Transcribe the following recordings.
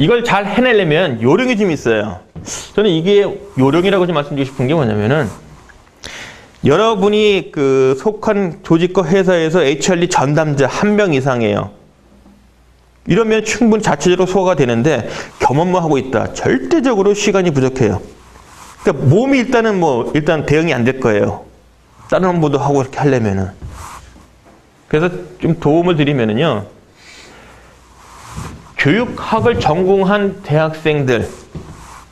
이걸 잘 해내려면 요령이 좀 있어요. 저는 이게 요령이라고 좀 말씀드리고 싶은 게 뭐냐면은, 여러분이 그 속한 조직과 회사에서 HR 전담자 1명 이상이에요. 이러면 충분히 자체적으로 소화가 되는데, 겸업만 하고 있다. 절대적으로 시간이 부족해요. 그러니까 몸이 일단 대응이 안 될 거예요. 다른 업무도 하고 이렇게 하려면은. 그래서 좀 도움을 드리면은요, 교육학을 전공한 대학생들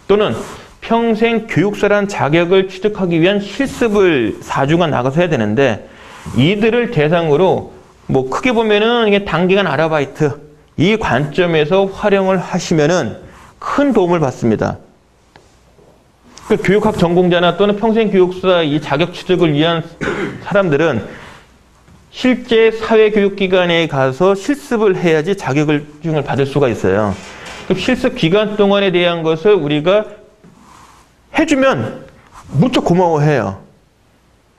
또는 평생 교육사라는 자격을 취득하기 위한 실습을 4주간 나가서 해야 되는데, 이들을 대상으로 뭐 크게 보면은 이게 단기간 아르바이트, 이 관점에서 활용을 하시면은 큰 도움을 받습니다. 그 교육학 전공자나 또는 평생 교육사 이 자격 취득을 위한 사람들은 실제 사회교육기관에 가서 실습을 해야지 자격증을 받을 수가 있어요. 실습 기간 동안에 대한 것을 우리가 해주면 무척 고마워해요.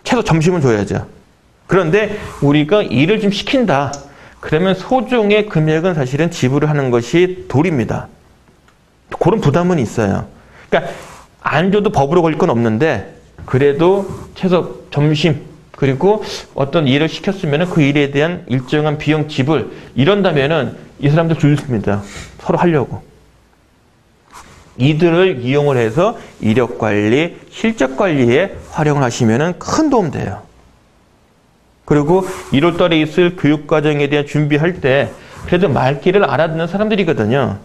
최소 점심은 줘야죠. 그런데 우리가 일을 좀 시킨다. 그러면 소정의 금액은 사실은 지불을 하는 것이 도리입니다. 그런 부담은 있어요. 그러니까 안 줘도 법으로 걸릴 건 없는데, 그래도 최소 점심 그리고 어떤 일을 시켰으면 그 일에 대한 일정한 비용 지불, 이런다면은 이 사람들 줄습니다. 서로 하려고. 이들을 이용을 해서 이력관리, 실적관리에 활용을 하시면은 큰 도움 돼요. 그리고 1월 달에 있을 교육과정에 대한 준비할 때 그래도 말귀를 알아듣는 사람들이거든요.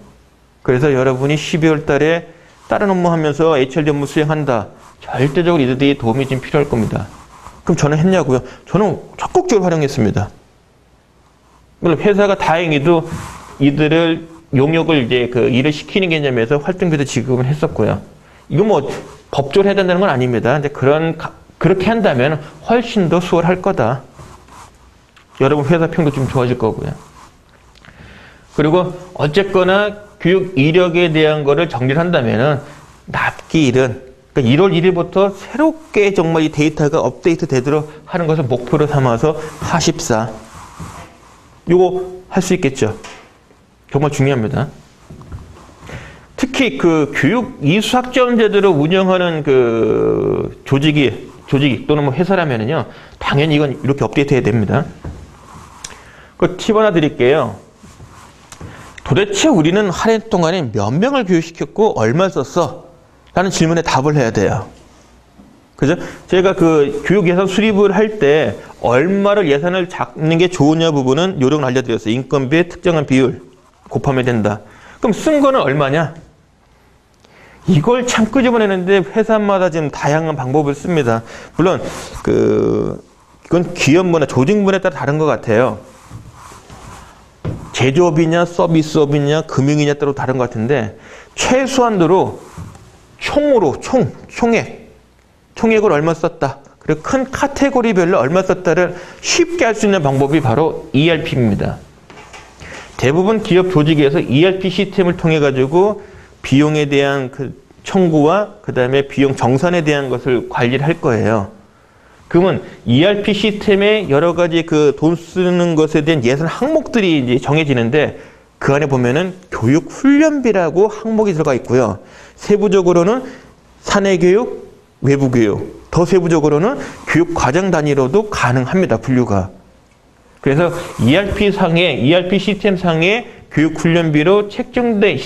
그래서 여러분이 12월 달에 다른 업무 하면서 HRD 업무 수행한다. 절대적으로 이들이 도움이 좀 필요할 겁니다. 그럼 저는 했냐고요? 저는 적극적으로 활용했습니다. 물론 회사가 다행히도 이들을 용역을 이제 그 일을 시키는 개념에서 활동비도 지급을 했었고요. 이거 뭐 법적으로 해야 된다는 건 아닙니다. 근데 그렇게 한다면 훨씬 더 수월할 거다. 여러분 회사 평도 좀 좋아질 거고요. 그리고 어쨌거나 교육 이력에 대한 거를 정리를 한다면은 납기 일은, 그러니까 1월 1일부터 새롭게 정말 이 데이터가 업데이트 되도록 하는 것을 목표로 삼아서 하십사. 요거 할 수 있겠죠? 정말 중요합니다. 특히 그 교육 이수학점 제도를 운영하는 그 조직이 또는 뭐 회사라면은요, 당연히 이건 이렇게 업데이트 해야 됩니다. 그 팁 하나 드릴게요. 도대체 우리는 한 해 동안에 몇 명을 교육시켰고 얼마 썼어? 라는 질문에 답을 해야 돼요. 그죠? 제가 그 교육 예산 수립을 할 때 얼마를 예산을 잡는 게 좋으냐 부분은 요령을 알려드렸어요. 인건비의 특정한 비율 곱하면 된다. 그럼 쓴 거는 얼마냐? 이걸 참 끄집어내는데 회사마다 지금 다양한 방법을 씁니다. 물론 이건 기업문화, 조직문화에 따라 다른 것 같아요. 제조업이냐 서비스업이냐 금융이냐 따로 다른 것 같은데, 최소한도로 총액을 얼마 썼다. 그리고 큰 카테고리별로 얼마 썼다를 쉽게 할 수 있는 방법이 바로 ERP입니다. 대부분 기업 조직에서 ERP 시스템을 통해 가지고 비용에 대한 그 청구와 그 다음에 비용 정산에 대한 것을 관리를 할 거예요. 그러면 ERP 시스템에 여러 가지 그 돈 쓰는 것에 대한 예산 항목들이 이제 정해지는데, 그 안에 보면은 교육 훈련비라고 항목이 들어가 있고요. 세부적으로는 사내 교육, 외부 교육, 더 세부적으로는 교육 과정 단위로도 가능합니다. 분류가. 그래서 ERP 시스템 상의 교육 훈련비로 책정된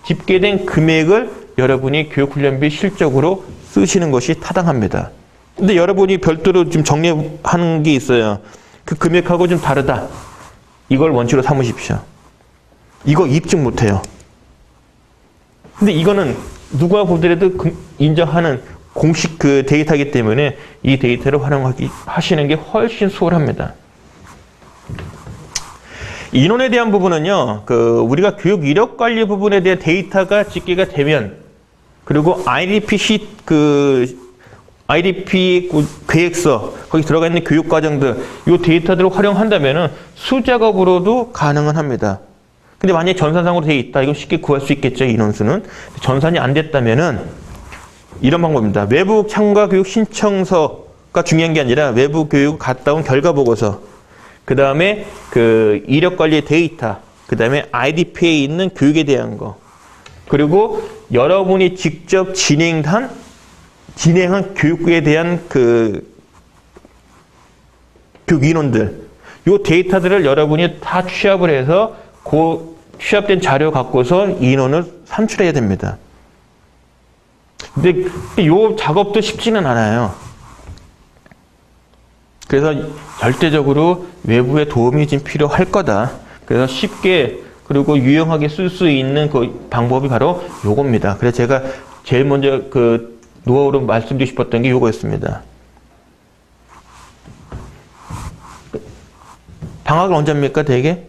집계된 금액을 여러분이 교육 훈련비 실적으로 쓰시는 것이 타당합니다. 근데 여러분이 별도로 좀 정리하는 게 있어요. 그 금액하고 좀 다르다. 이걸 원칙으로 삼으십시오. 이거 입증 못해요. 근데 이거는 누가 보더라도 인정하는 공식 그 데이터이기 때문에 이 데이터를 활용하시는 게 훨씬 수월합니다. 인원에 대한 부분은요, 우리가 교육 이력 관리 부분에 대한 데이터가 집계가 되면, 그리고 IDP 계획서, 거기 들어가 있는 교육 과정들, 이 데이터들을 활용한다면은 수작업으로도 가능은 합니다. 근데 만약에 전산상으로 되어 있다, 이거 쉽게 구할 수 있겠죠, 인원수는. 전산이 안 됐다면은 이런 방법입니다. 외부 참가 교육 신청서가 중요한 게 아니라 외부 교육 갔다 온 결과 보고서, 그 다음에 그 이력 관리 데이터, 그 다음에 IDP에 있는 교육에 대한 거, 그리고 여러분이 직접 진행한 교육에 대한 그 교육 인원들, 요 데이터들을 여러분이 다 취합을 해서 그 취합된 자료 갖고서 인원을 산출해야 됩니다. 근데 요 작업도 쉽지는 않아요. 그래서 절대적으로 외부의 도움이 좀 필요할 거다. 그래서 쉽게 그리고 유용하게 쓸 수 있는 그 방법이 바로 요겁니다. 그래서 제가 제일 먼저 그 노하우로 말씀드리고 싶었던 게 요거였습니다. 방학은 언제입니까, 대개?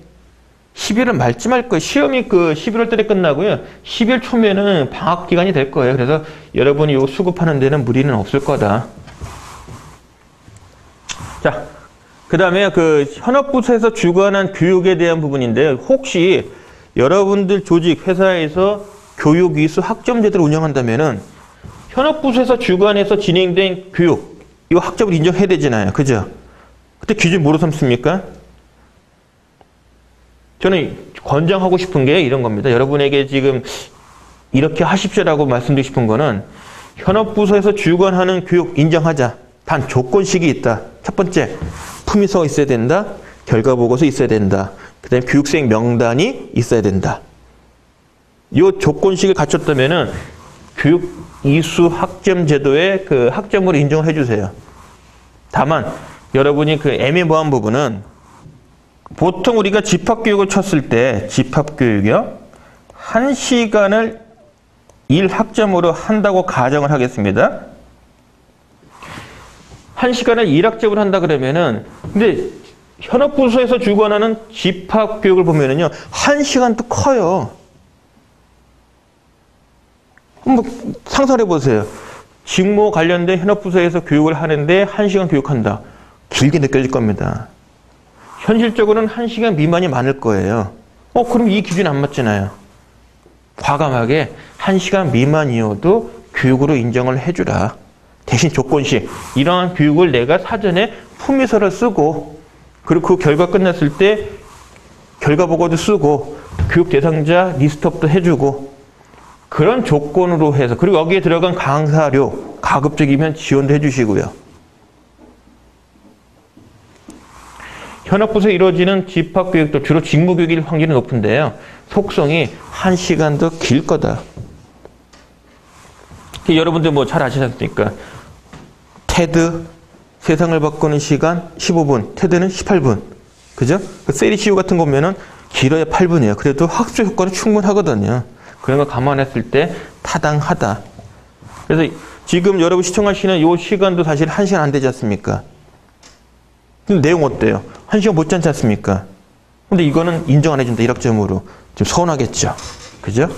11월 말쯤 할 거예요. 시험이 그 11월 달에 끝나고요. 10일 초면은 방학 기간이 될 거예요. 그래서 여러분이 요 수급하는 데는 무리는 없을 거다. 자, 그 다음에 그 현업부서에서 주관한 교육에 대한 부분인데요. 혹시 여러분들 조직, 회사에서 교육 이수 학점 제도를 운영한다면은 현업부서에서 주관해서 진행된 교육, 이 학점을 인정해야 되잖아요. 그죠? 그때 기준 뭐로 삼습니까? 저는 권장하고 싶은 게 이런 겁니다. 여러분에게 지금 이렇게 하십시오라고 말씀드리고 싶은 거는 현업부서에서 주관하는 교육 인정하자. 단 조건식이 있다. 첫 번째, 품위서가 있어야 된다. 결과보고서 있어야 된다. 그 다음에 교육생 명단이 있어야 된다. 이 조건식을 갖췄다면은 교육 이수 학점 제도의 그 학점으로 인정을 해주세요. 다만 여러분이 그 애매모호한 부분은 보통 우리가 집합교육을 쳤을 때 집합교육이요. 1시간을 1학점으로 한다고 가정을 하겠습니다. 1시간을 1학점으로 한다 그러면은 근데 현업부서에서 주관하는 집합교육을 보면은요. 1시간도 커요. 한번 상상해 보세요. 직무 관련된 현업부서에서 교육을 하는데 1시간 교육한다. 길게 느껴질 겁니다. 현실적으로는 1시간 미만이 많을 거예요. 그럼 이 기준 안 맞잖아요. 과감하게 1시간 미만이어도 교육으로 인정을 해주라. 대신 조건식. 이러한 교육을 내가 사전에 품위서를 쓰고 그리고 그 결과 끝났을 때 결과 보고도 쓰고 교육 대상자 리스트업도 해주고 그런 조건으로 해서 그리고 여기에 들어간 강사료 가급적이면 지원도 해주시고요. 현업부서에 이루어지는 집합교육도 주로 직무교육일 확률이 높은데요. 속성이 1시간도 길 거다. 여러분들 뭐 잘 아시지 않습니까? 테드, 세상을 바꾸는 시간 15분, 테드는 18분. 그죠? 세리시오 같은 거 보면은 길어야 8분이에요. 그래도 학습 효과는 충분하거든요. 그런 거 감안했을 때 타당하다. 그래서 지금 여러분 시청하시는 이 시간도 사실 1시간 안 되지 않습니까? 근데 내용 어때요? 1시간 못 잡지 않습니까? 근데 이거는 인정 안 해준다. 1학점으로. 좀 서운하겠죠. 그죠?